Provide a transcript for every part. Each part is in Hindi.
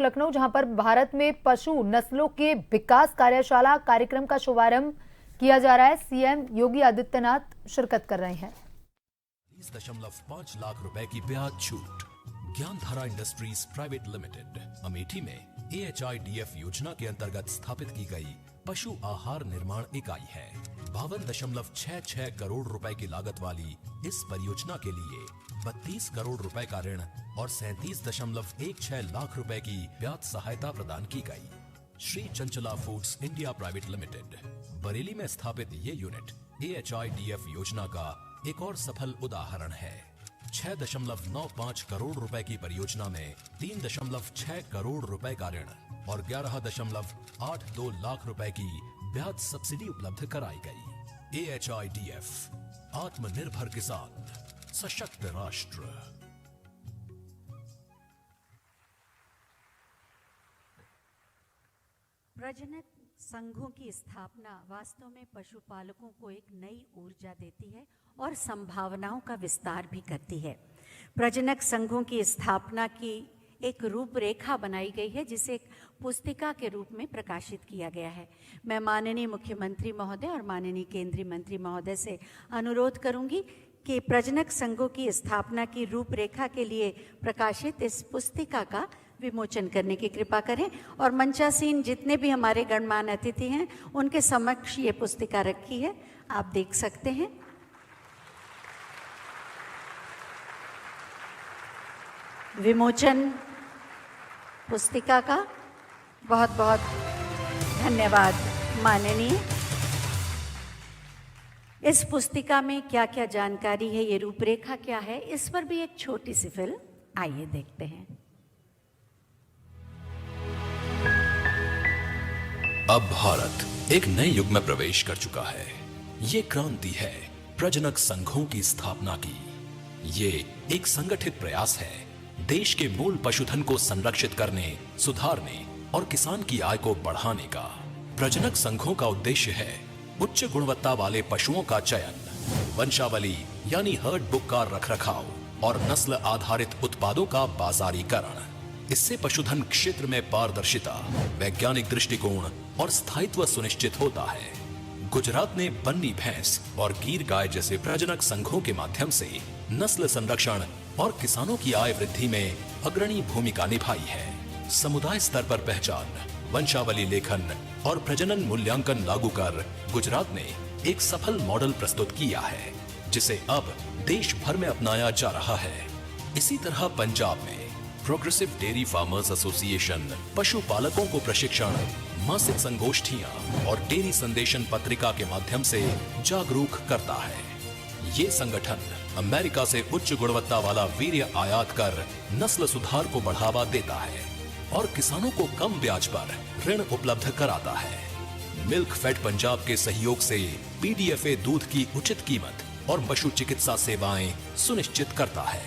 लखनऊ, जहां पर भारत में पशु नस्लों के विकास कार्यशाला कार्यक्रम का शुभारंभ किया जा रहा है। सीएम योगी आदित्यनाथ शिरकत कर रहे हैं। 30.5 लाख रुपए की ब्याज छूट। Gyandhara industries private limited Amethi में AHIDF योजना के अंतर्गत स्थापित की गई पशु आहार निर्माण इकाई है। 52.66 करोड़ रुपए की लागत वाली इस परियोजना के लिए 32 करोड़ रुपए का ऋण और 37.16 लाख रुपए की ब्याज सहायता प्रदान की गई। Shri Chanchala foods India private limited Bareilly में स्थापित ये यूनिट AHIDF योजना का एक और सफल उदाहरण है। 6.95 करोड़ रुपए की परियोजना में 3.6 करोड़ रुपए का ऋण और 11.82 लाख रुपए की ब्याज सब्सिडी उपलब्ध कराई गई। AHIDF आत्मनिर्भर किसान, सशक्त राष्ट्र। प्रजनक संघों की स्थापना वास्तव में पशुपालकों को एक नई ऊर्जा देती है और संभावनाओं का विस्तार भी करती है। प्रजनक संघों की स्थापना की एक रूपरेखा बनाई गई है, जिसे एक पुस्तिका के रूप में प्रकाशित किया गया है। मैं माननीय मुख्यमंत्री महोदय और माननीय केंद्रीय मंत्री महोदय से अनुरोध करूंगी कि प्रजनक संघों की स्थापना की रूपरेखा के लिए प्रकाशित इस पुस्तिका का विमोचन करने की कृपा करें और मंचासीन जितने भी हमारे गणमान्य अतिथि हैं उनके समक्ष ये पुस्तिका रखी है, आप देख सकते हैं। विमोचन पुस्तिका का बहुत बहुत धन्यवाद माननीय। इस पुस्तिका में क्या क्या जानकारी है, ये रूपरेखा क्या है, इस पर भी एक छोटी सी फिल्म आइए देखते हैं। अब भारत एक नए युग में प्रवेश कर चुका है। ये क्रांति है प्रजनक संघों की स्थापना की। ये एक संगठित प्रयास है देश के मूल पशुधन को संरक्षित करने, सुधारने और किसान की आय को बढ़ाने का। प्रजनक संघों का उद्देश्य है उच्च गुणवत्ता वाले पशुओं का चयन, वंशावली यानी हर्ड बुक का रखरखाव और नस्ल आधारित उत्पादों का बाजारीकरण। इससे पशुधन क्षेत्र में पारदर्शिता, वैज्ञानिक दृष्टिकोण और स्थायित्व सुनिश्चित होता है। गुजरात ने बन्नी भैंस और गीर गाय जैसे प्रजनक संघों के माध्यम से नस्ल संरक्षण और किसानों की आय वृद्धि में अग्रणी भूमिका निभाई है। समुदाय स्तर पर पहचान, वंशावली लेखन और प्रजनन मूल्यांकन लागू कर गुजरात ने एक सफल मॉडल प्रस्तुत किया है, जिसे अब देश भर में अपनाया जा रहा है। इसी तरह पंजाब में प्रोग्रेसिव डेयरी फार्मर्स एसोसिएशन पशुपालकों को प्रशिक्षण, मासिक संगोष्ठियां और डेयरी संदेशन पत्रिका के माध्यम से जागरूक करता है। ये संगठन अमेरिका से उच्च गुणवत्ता वाला वीर्य आयात कर नस्ल सुधार को बढ़ावा देता है और किसानों को कम ब्याज पर ऋण उपलब्ध कराता है। मिल्क फेड पंजाब के सहयोग से PDFA दूध की उचित कीमत और पशु चिकित्सा सेवाएं सुनिश्चित करता है।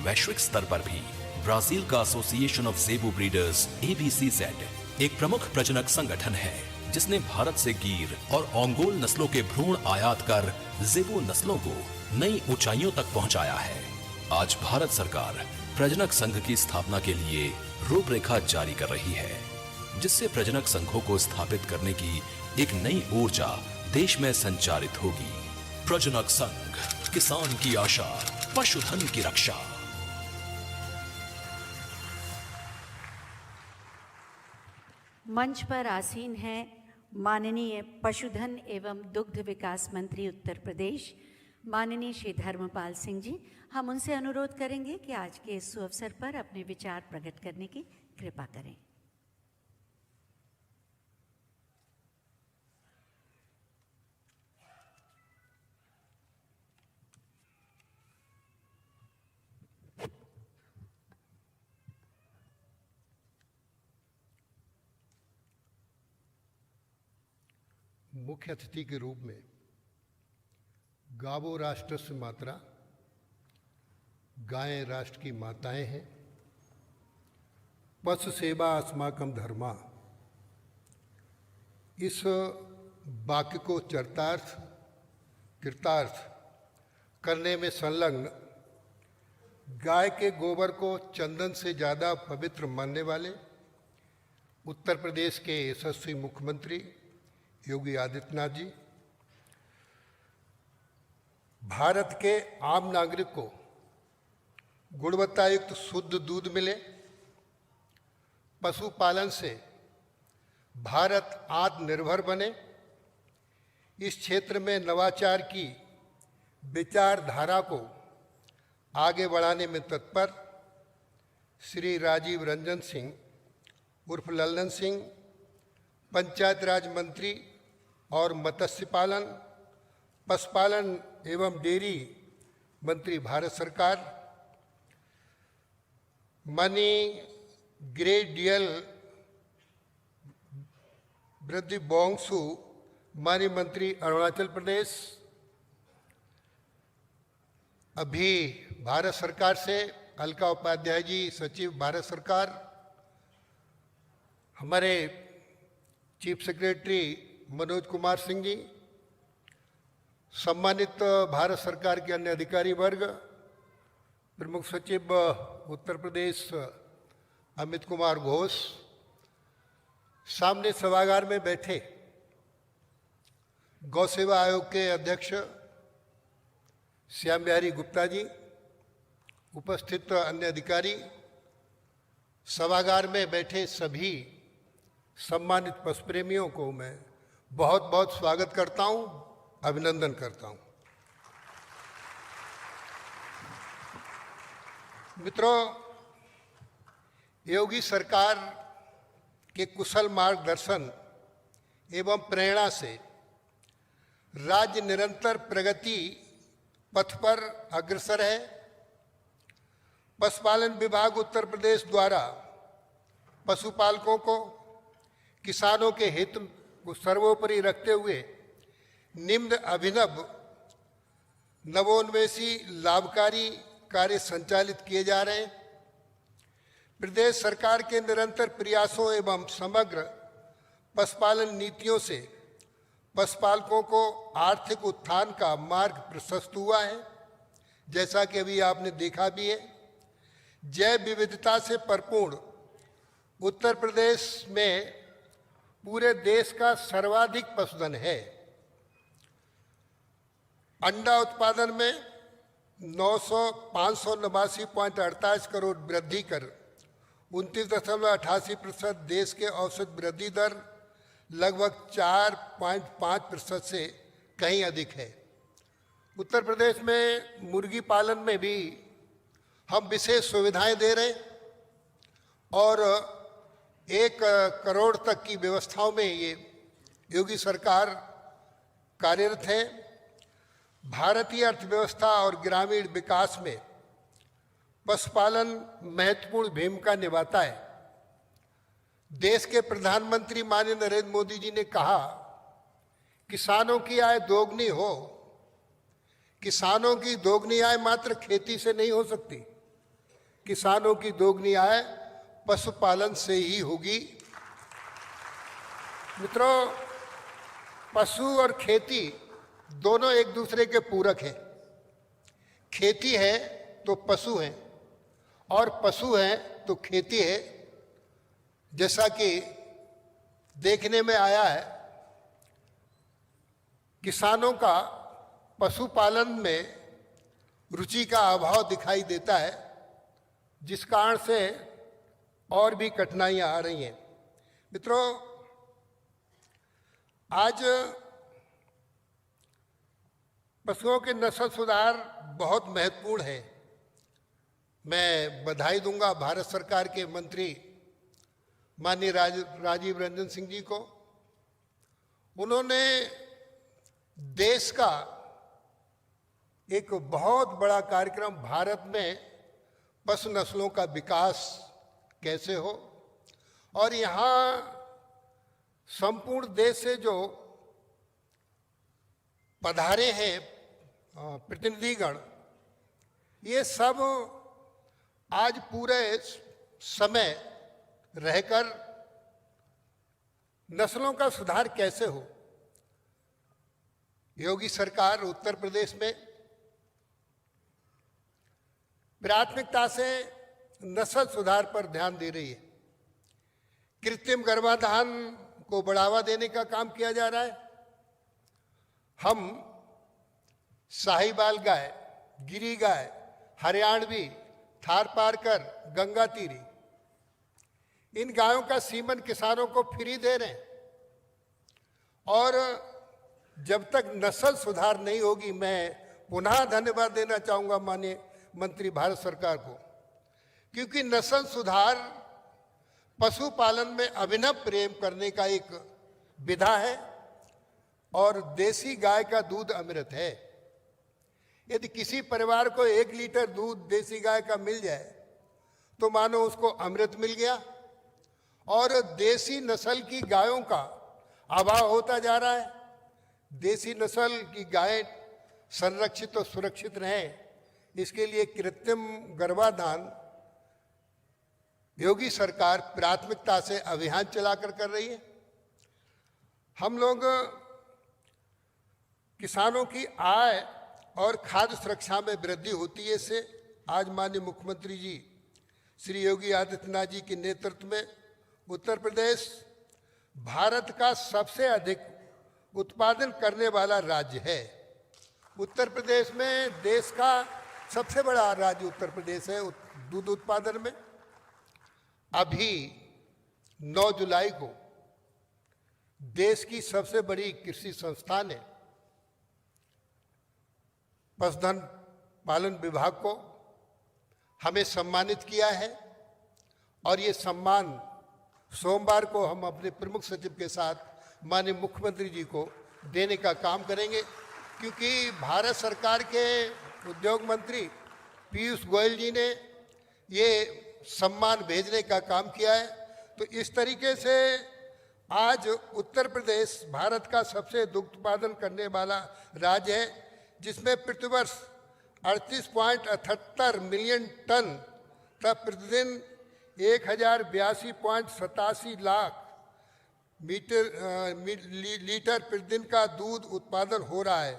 वैश्विक स्तर पर भी ब्राजील का association of zebu breeders ABCZ एक प्रमुख प्रजनक संगठन है, जिसने भारत से गीर और ओंगोल नस्लों के भ्रूण आयात कर ज़ेबू नस्लों को नई ऊंचाइयों तक पहुंचाया है। आज भारत सरकार प्रजनक संघ की स्थापना के लिए रूपरेखा जारी कर रही है, जिससे प्रजनक संघों को स्थापित करने की एक नई ऊर्जा देश में संचारित होगी। प्रजनक संघ, किसान की आशा, पशुधन की रक्षा। मंच पर आसीन हैं माननीय पशुधन एवं दुग्ध विकास मंत्री उत्तर प्रदेश माननीय श्री धर्मपाल सिंह जी। हम उनसे अनुरोध करेंगे कि आज के इस अवसर पर अपने विचार प्रकट करने की कृपा करें। मुख्य अतिथि के रूप में गावो राष्ट्रस्य मातरा, गायें राष्ट्र की माताएं हैं, पशु सेवा अस्माकम धर्मा, इस वाक्य को चरितार्थ कृतार्थ करने में संलग्न गाय के गोबर को चंदन से ज़्यादा पवित्र मानने वाले उत्तर प्रदेश के यशस्वी मुख्यमंत्री योगी आदित्यनाथ जी, भारत के आम नागरिक को गुणवत्तायुक्त शुद्ध दूध मिले, पशुपालन से भारत आत्मनिर्भर बने, इस क्षेत्र में नवाचार की विचारधारा को आगे बढ़ाने में तत्पर श्री राजीव रंजन सिंह उर्फ लल्लन सिंह, पंचायत राज मंत्री और मत्स्य पालन, पशुपालन एवं डेयरी मंत्री भारत सरकार, मनी ग्रेडियल वृद्धि बोंगसू माननीय मंत्री अरुणाचल प्रदेश, अभी भारत सरकार से अलका उपाध्याय जी सचिव भारत सरकार, हमारे चीफ सेक्रेटरी मनोज कुमार सिंह जी, सम्मानित भारत सरकार के अन्य अधिकारी वर्ग, प्रमुख सचिव उत्तर प्रदेश अमित कुमार घोष, सामने सभागार में बैठे गौ सेवा आयोग के अध्यक्ष श्याम बिहारी गुप्ता जी, उपस्थित अन्य अधिकारी, सभागार में बैठे सभी सम्मानित पशु प्रेमियों को मैं बहुत बहुत स्वागत करता हूं, अभिनंदन करता हूं। मित्रों, योगी सरकार के कुशल मार्गदर्शन एवं प्रेरणा से राज्य निरंतर प्रगति पथ पर अग्रसर है। पशुपालन विभाग उत्तर प्रदेश द्वारा पशुपालकों को किसानों के हित को सर्वोपरि रखते हुए निम्न अभिनव नवोन्मेषी लाभकारी कार्य संचालित किए जा रहे हैं। प्रदेश सरकार के निरंतर प्रयासों एवं समग्र पशुपालन नीतियों से पशुपालकों को आर्थिक उत्थान का मार्ग प्रशस्त हुआ है, जैसा कि अभी आपने देखा भी है। जैव विविधता से परिपूर्ण उत्तर प्रदेश में पूरे देश का सर्वाधिक पशुधन है। अंडा उत्पादन में 589.48 करोड़ वृद्धि कर 29.88% देश के औसत वृद्धि दर लगभग 4.5% से कहीं अधिक है। उत्तर प्रदेश में मुर्गी पालन में भी हम विशेष सुविधाएं दे रहे हैं और 1 करोड़ तक की व्यवस्थाओं में ये योगी सरकार कार्यरत है। भारतीय अर्थव्यवस्था और ग्रामीण विकास में पशुपालन महत्वपूर्ण भूमिका निभाता है। देश के प्रधानमंत्री माननीय नरेंद्र मोदी जी ने कहा, किसानों की आय दोगुनी हो। किसानों की दोगुनी आय मात्र खेती से नहीं हो सकती, किसानों की दोगुनी आय पशुपालन से ही होगी। मित्रों, पशु और खेती दोनों एक दूसरे के पूरक हैं। खेती है तो पशु है और पशु है तो खेती है। जैसा कि देखने में आया है, किसानों का पशुपालन में रुचि का अभाव दिखाई देता है, जिस कारण से और भी कठिनाइयां आ रही हैं। मित्रों, आज पशुओं के नस्ल सुधार बहुत महत्वपूर्ण है। मैं बधाई दूंगा भारत सरकार के मंत्री माननीय राजीव रंजन सिंह जी को। उन्होंने देश का एक बहुत बड़ा कार्यक्रम, भारत में पशु नस्लों का विकास कैसे हो, और यहाँ संपूर्ण देश से जो पधारे हैं प्रतिनिधिगण, ये सब आज पूरे समय रहकर नस्लों का सुधार कैसे हो। योगी सरकार उत्तर प्रदेश में प्राथमिकता से नस्ल सुधार पर ध्यान दे रही है। कृत्रिम गर्भाधान को बढ़ावा देने का काम किया जा रहा है। हम साहिवाल गाय, गिरी गाय, हरियाणवी, थारपारकर, गंगातीरी, इन गायों का सीमन किसानों को फ्री दे रहे हैं। और जब तक नस्ल सुधार नहीं होगी, मैं पुनः धन्यवाद देना चाहूँगा माननीय मंत्री भारत सरकार को, क्योंकि नस्ल सुधार पशुपालन में अभिनव प्रेम करने का एक विधा है और देसी गाय का दूध अमृत है। यदि किसी परिवार को 1 लीटर दूध देसी गाय का मिल जाए तो मानो उसको अमृत मिल गया। और देसी नस्ल की गायों का अभाव होता जा रहा है। देसी नस्ल की गायें संरक्षित और सुरक्षित रहें, इसके लिए कृत्रिम गर्भाधान योगी सरकार प्राथमिकता से अभियान चलाकर कर रही है। हम लोग किसानों की आय और खाद्य सुरक्षा में वृद्धि होती है। इससे आज माननीय मुख्यमंत्री जी श्री योगी आदित्यनाथ जी के नेतृत्व में उत्तर प्रदेश भारत का सबसे अधिक उत्पादन करने वाला राज्य है। उत्तर प्रदेश में देश का सबसे बड़ा राज्य उत्तर प्रदेश है दूध उत्पादन में। अभी 9 जुलाई को देश की सबसे बड़ी कृषि संस्थान है पशुधन पालन विभाग को हमें सम्मानित किया है और ये सम्मान सोमवार को हम अपने प्रमुख सचिव के साथ माननीय मुख्यमंत्री जी को देने का काम करेंगे, क्योंकि भारत सरकार के उद्योग मंत्री पीयूष गोयल जी ने ये सम्मान भेजने का काम किया है। तो इस तरीके से आज उत्तर प्रदेश भारत का सबसे दुग्ध उत्पादन करने वाला राज्य है, जिसमें प्रतिवर्ष 38.78 मिलियन टन तक प्रतिदिन 1082.87 लाख लीटर प्रतिदिन का दूध उत्पादन हो रहा है।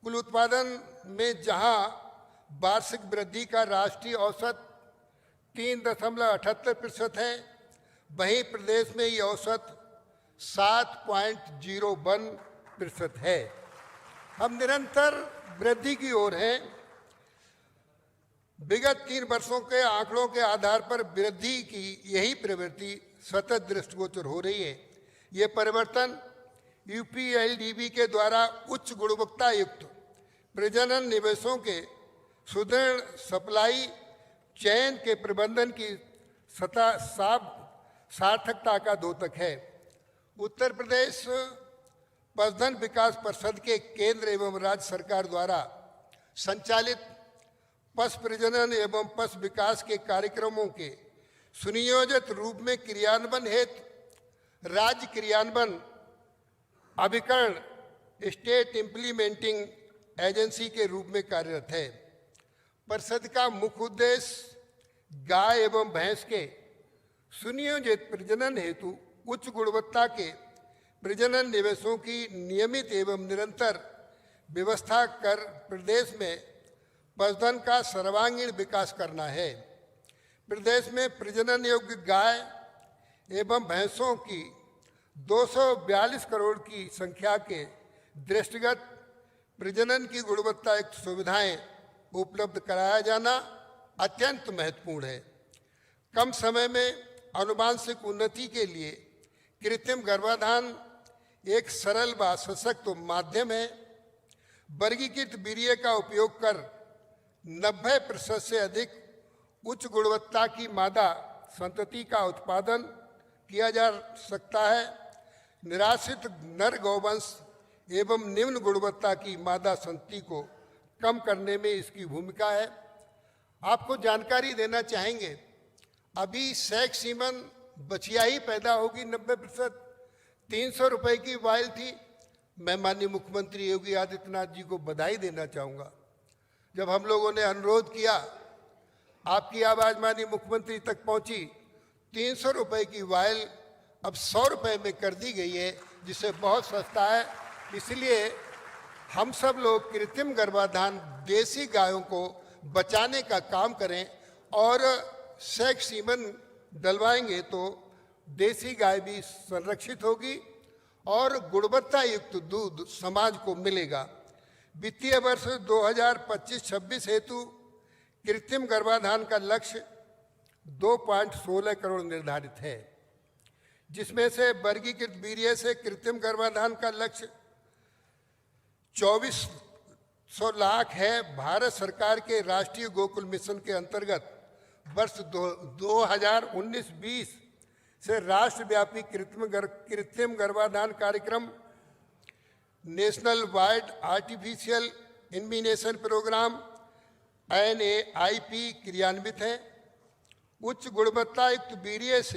कुल उत्पादन में जहां वार्षिक वृद्धि का राष्ट्रीय औसत 3.78% है, वहीं प्रदेश में ये औसत 7.01% है। हम निरंतर वृद्धि की ओर हैं। विगत 3 वर्षों के आंकड़ों के आधार पर वृद्धि की यही प्रवृत्ति सतत दृष्टिगोचर हो रही है। ये परिवर्तन यूपीएलडीबी के द्वारा उच्च गुणवत्ता युक्त प्रजनन निवेशों के सुदृढ़ सप्लाई चैन के प्रबंधन की सार्थकता का द्योतक है। उत्तर प्रदेश पशुधन विकास परिषद के केंद्र एवं राज्य सरकार द्वारा संचालित पशु प्रजनन एवं पशु विकास के कार्यक्रमों के सुनियोजित रूप में क्रियान्वयन हेतु राज्य क्रियान्वयन अभिकरण स्टेट इम्प्लीमेंटिंग एजेंसी के रूप में कार्यरत है। परिषद का मुख्य उद्देश्य गाय एवं भैंस के सुनियोजित प्रजनन हेतु उच्च गुणवत्ता के प्रजनन निवेशों की नियमित एवं निरंतर व्यवस्था कर प्रदेश में पशुधन का सर्वांगीण विकास करना है। प्रदेश में प्रजनन योग्य गाय एवं भैंसों की 242 करोड़ की संख्या के दृष्टिगत प्रजनन की गुणवत्ता युक्त सुविधाएं उपलब्ध कराया जाना अत्यंत महत्वपूर्ण है। कम समय में आनुवंशिक उन्नति के लिए कृत्रिम गर्भाधान एक सरल व सशक्त माध्यम है। वर्गीकृत वीर्य का उपयोग कर 90% से अधिक उच्च गुणवत्ता की मादा संतति का उत्पादन किया जा सकता है। निराश्रित नर गौवंश एवं निम्न गुणवत्ता की मादा संतति को कम करने में इसकी भूमिका है। आपको जानकारी देना चाहेंगे, अभी सेक्स सीमन बछिया ही पैदा होगी 90%, 300 रुपए की वायल थी। मैं माननीय मुख्यमंत्री योगी आदित्यनाथ जी को बधाई देना चाहूँगा। जब हम लोगों ने अनुरोध किया, आपकी आवाज़ माननीय मुख्यमंत्री तक पहुँची, 300 रुपए की वायल अब 100 रुपए में कर दी गई है, जिससे बहुत सस्ता है। इसलिए हम सब लोग कृत्रिम गर्भाधान देसी गायों को बचाने का काम करें और सेक्स सीमन डलवाएंगे तो देसी गाय भी संरक्षित होगी और गुणवत्ता युक्त दूध समाज को मिलेगा। वित्तीय वर्ष 2025-26 हेतु कृत्रिम गर्भाधान का लक्ष्य 2.16 करोड़ निर्धारित है, जिसमें से वर्गीकृत वीर्य से कृत्रिम गर्भाधान का लक्ष्य 2400 लाख है। भारत सरकार के राष्ट्रीय गोकुल मिशन के अंतर्गत वर्ष 2019-20 से राष्ट्रव्यापी कृत्रिम गर्भाधान कार्यक्रम national wide artificial insemination programme NAIP क्रियान्वित है। उच्च गुणवत्ता युक्त वीर्य से